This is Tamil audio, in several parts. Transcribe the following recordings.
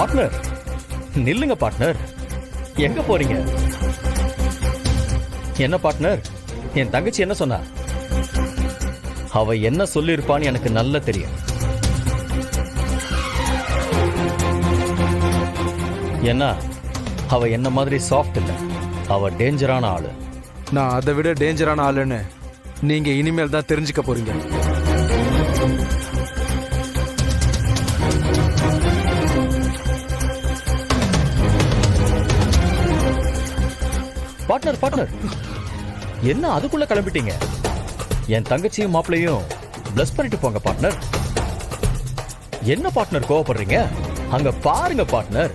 பார்ட்னர், நில்லுங்க பார்ட்னர். எங்க போறீங்க? என்ன பார்ட்னர், என் தங்கச்சி என்ன சொன்னா? அவ என்ன சொல்லிருப்பான்னு எனக்கு நல்லா தெரியும். என்ன, அவ என்ன மாதிரி சாஃப்ட் இல்ல, அவ டேஞ்சரான ஆளு. நான் அதை விட டேஞ்சரான ஆளுன்னு நீங்க இனிமேல் தான் தெரிஞ்சுக்க போறீங்க. பார்ட்னர் பார்ட்னர், என்ன அதுக்குள்ள கிளம்பிட்டீங்க? என் தங்கச்சியும் மாப்பிளையும் பிளஸ் பண்ணிட்டு போங்க பார்ட்னர். என்ன பார்ட்னர் கோவப்படுறீங்க? அங்க பாருங்க பார்ட்னர்.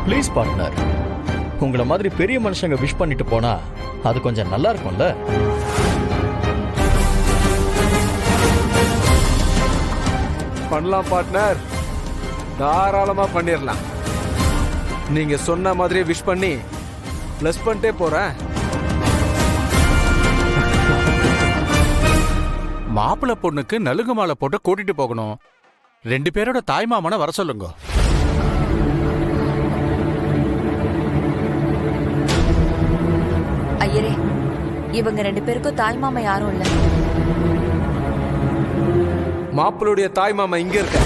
ப்ளீஸ் பார்ட்னர், உங்களை மாதிரி பெரிய மனுஷங்க விஷ் பண்ணிட்டு போனா அது கொஞ்சம் நல்லா இருக்கும்ல? பண்ணலாம் பார்ட்னர், தாராளமா பண்ணிடலாம். நீங்க சொன்ன மாதிரியே விஷ் பண்ணி பிளஸ் பண்ணிட்டே போறேன். மாப்பிள்ளை பொண்ணுக்கு நலுங்கு மாலை போட்டு கூட்டிட்டு போகணும். 2 பேரோட தாய்மாமனை வர சொல்லுங்க. ஐயரே, இவங்க 2 பேருக்கும் தாய் மாமா யாரும் இல்ல. மாப்பிளுடைய தாய் மாமா இங்க இருக்க.